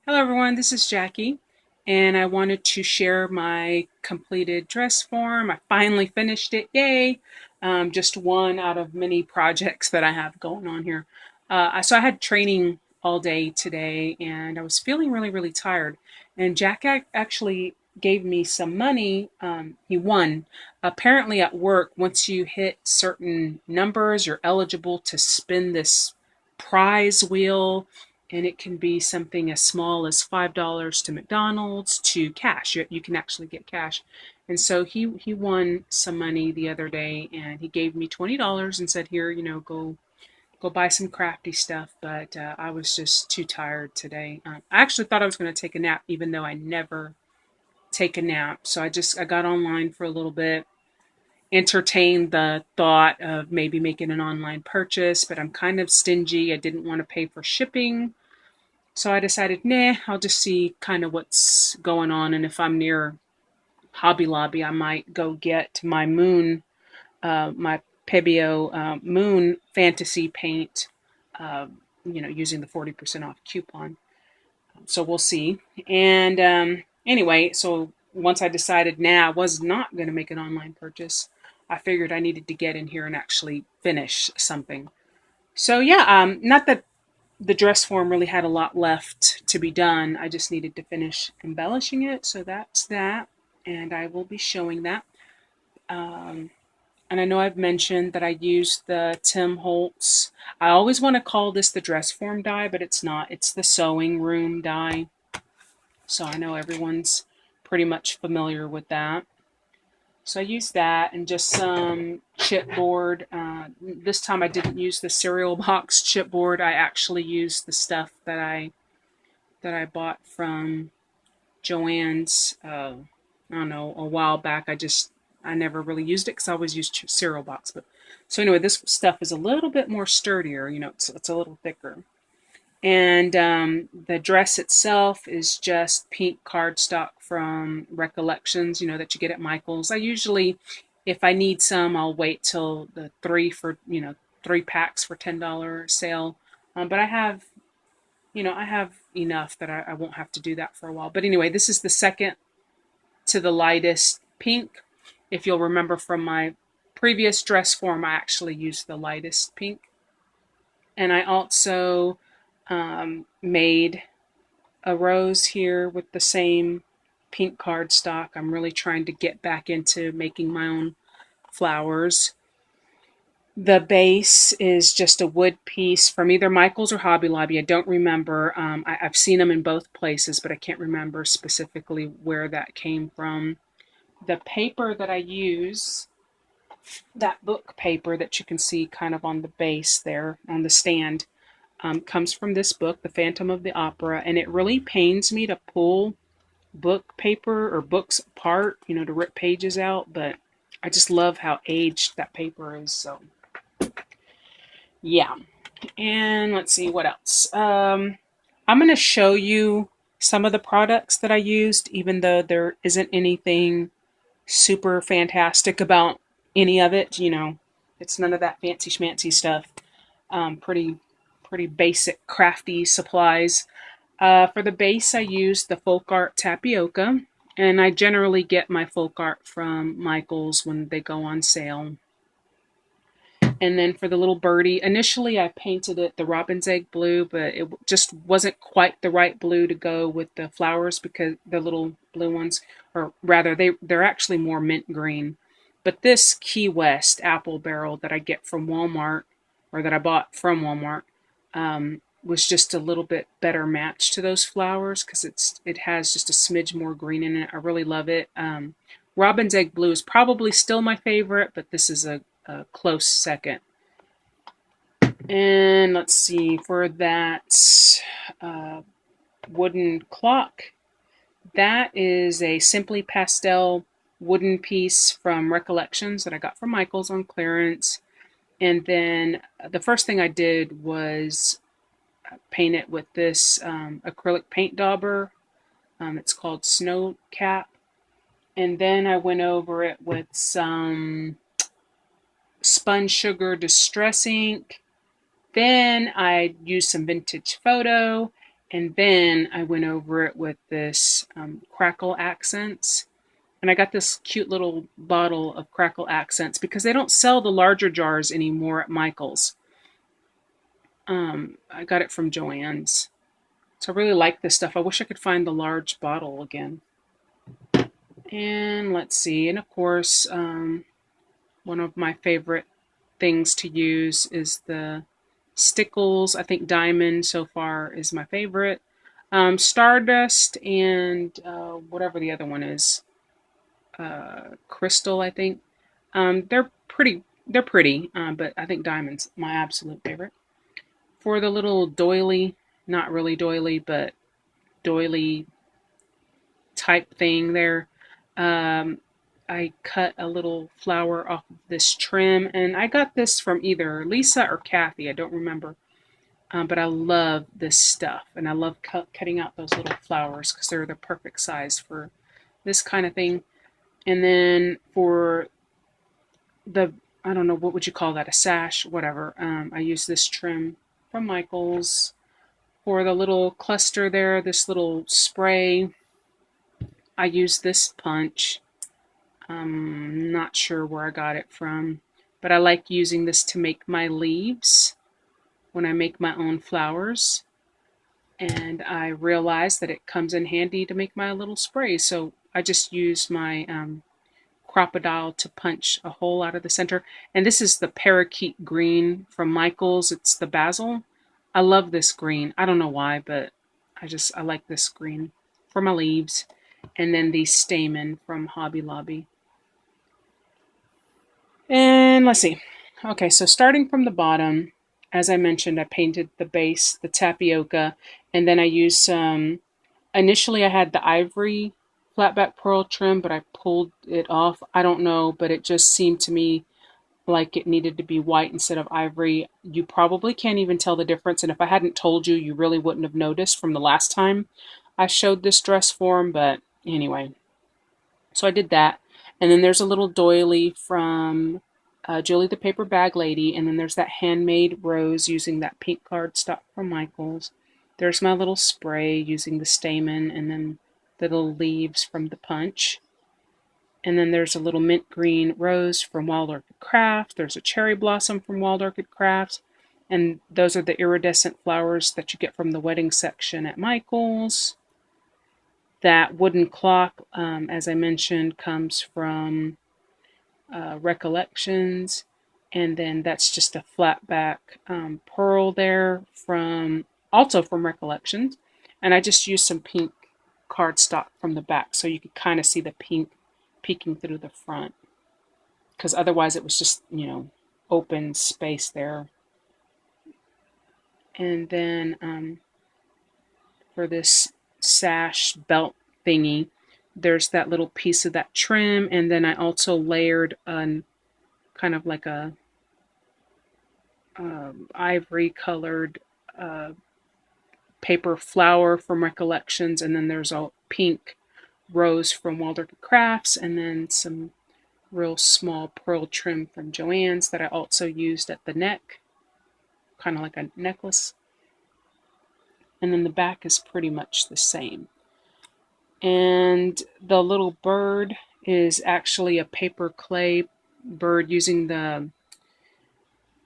Hello everyone, this is Jackie, and I wanted to share my completed dress form. I finally finished it, yay! Just one out of many projects that I have going on here. So I had training all day today, and I was feeling really tired. And Jack actually gave me some money. He won. Apparently at work, once you hit certain numbers, you're eligible to spin this prize wheel, and it can be something as small as $5 to McDonald's to cash. You can actually get cash. And so he won some money the other day, and he gave me $20 and said, "Here, go buy some crafty stuff." But I was just too tired today. I actually thought I was going to take a nap, even though I never take a nap. So I got online for a little bit, entertained the thought of maybe making an online purchase, but I'm kind of stingy. I didn't want to pay for shipping. So I decided, nah, I'll just see kind of what's going on. And if I'm near Hobby Lobby, I might go get my Pebeo Moon Fantasy paint, uh, using the 40% off coupon. So we'll see. And anyway, so once I decided, nah, I was not going to make an online purchase, I figured I needed to get in here and actually finish something. So yeah, not that the dress form really had a lot left to be done. I just needed to finish embellishing it. So that's that. And I will be showing that. Um, and I know I've mentioned that I used the Tim Holtz. I always want to call this the dress form die, but it's not. It's the sewing room die. So I know everyone's pretty much familiar with that. So I used that and just some chipboard. This time I didn't use the cereal box chipboard. I actually used the stuff that I bought from Joann's. I don't know, a while back. I never really used it because I always used cereal box. But so anyway, this stuff is a little bit more sturdier. It's a little thicker. And the dress itself is just pink cardstock from Recollections, that you get at Michael's. I usually, if I need some, I'll wait till the three packs for $10 sale. But I have enough that I won't have to do that for a while. But anyway, this is the second to the lightest pink. If you'll remember from my previous dress form, I actually used the lightest pink. And I also made a rose here with the same pink cardstock. I'm really trying to get back into making my own flowers. The base is just a wood piece from either Michael's or Hobby Lobby. I don't remember. I've seen them in both places, but I can't remember specifically where that came from. The paper that I use, that book paper that you can see kind of on the base there on the stand, comes from this book, The Phantom of the Opera, and it really pains me to pull book paper or books apart, to rip pages out, but I just love how aged that paper is. So, yeah. And let's see what else. I'm going to show you some of the products that I used, even though there isn't anything super fantastic about any of it. It's none of that fancy schmancy stuff. Pretty basic crafty supplies. For the base, I use the Folk Art Tapioca, and I generally get my Folk Art from Michael's when they go on sale. And then for the little birdie, initially I painted it the robin's egg blue, but it just wasn't quite the right blue to go with the flowers because the little blue ones, or rather, they're actually more mint green. But this Key West apple barrel that I get from Walmart, or that I bought from Walmart, was just a little bit better match to those flowers because it has just a smidge more green in it. I really love it. Robin's egg blue is probably still my favorite, but this is a close second. And let's see, for that uh, wooden clock, that is a Simply Pastel wooden piece from Recollections that I got from Michael's on clearance. And then the first thing I did was paint it with this acrylic paint dauber. It's called Snow Cap. And then I went over it with some Spun Sugar Distress ink. Then I used some vintage photo, And then I went over it with this Crackle Accents. And I got this cute little bottle of Crackle Accents because they don't sell the larger jars anymore at Michael's. I got it from Joann's. So I really like this stuff. I wish I could find the large bottle again. And let's see. And of course, one of my favorite things to use is the Stickles. I think Diamond so far is my favorite. Stardust and whatever the other one is, Crystal. I think they're pretty. They're pretty, but I think Diamond's my absolute favorite. For the little doily, not really doily, but doily type thing there, um, I cut a little flower off of this trim, and I got this from either Lisa or Kathy. I don't remember. But I love this stuff, and I love cutting out those little flowers because they're the perfect size for this kind of thing. And then for the, I don't know, what would you call that, a sash, whatever, I use this trim from Michaels. For the little cluster there, this little spray, I use this punch. I'm not sure where I got it from, but I like using this to make my leaves when I make my own flowers. And I realized that it comes in handy to make my little sprays. So I just use my Crocodile to punch a hole out of the center. And this is the Parakeet Green from Michaels. It's the basil. I love this green. I don't know why, but I like this green for my leaves. And then the Stamen from Hobby Lobby. And let's see. Okay, so starting from the bottom, as I mentioned, I painted the base, the tapioca, and then I used some. Initially, I had the ivory flatback pearl trim, but I pulled it off. I don't know, but it just seemed to me like it needed to be white instead of ivory. You probably can't even tell the difference, and if I hadn't told you, you really wouldn't have noticed from the last time I showed this dress form, but anyway. So I did that. And then there's a little doily from Julie the Paper Bag Lady. And then there's that handmade rose using that pink cardstock from Michaels. There's my little spray using the stamen and then the little leaves from the punch. And then there's a little mint green rose from Wild Orchid Crafts. There's a cherry blossom from Wild Orchid Crafts. And those are the iridescent flowers that you get from the wedding section at Michaels. That wooden clock, as I mentioned, comes from Recollections. And then that's just a flat back pearl there from also from Recollections. And I just used some pink cardstock from the back so you could kind of see the pink peeking through the front. Because otherwise it was just, open space there. And then for this sash belt thingy, there's that little piece of that trim, and then I also layered on kind of like a ivory colored paper flower from Recollections, and then there's a pink rose from Wild Orchid Crafts, and then some real small pearl trim from Joann's that I also used at the neck, kind of like a necklace. And then the back is pretty much the same. And the little bird is actually a paper clay bird using the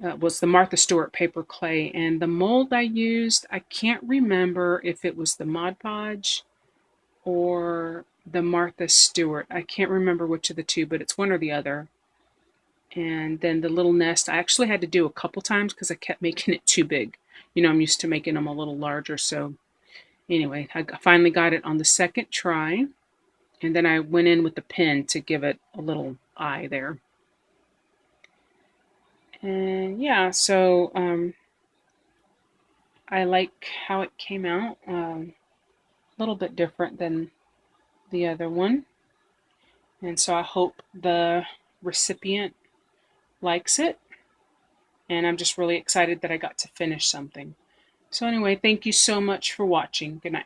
was the Martha Stewart paper clay. And the mold I used, I can't remember if it was the Mod Podge or the Martha Stewart. I can't remember which of the two, but it's one or the other. And then the little nest, I actually had to do a couple times because I kept making it too big. I'm used to making them a little larger. So anyway, I finally got it on the second try. And then I went in with the pen to give it a little eye there. And yeah, so I like how it came out. A little bit different than the other one. And so I hope the recipient likes it. And I'm just really excited that I got to finish something. So anyway, thank you so much for watching. Good night.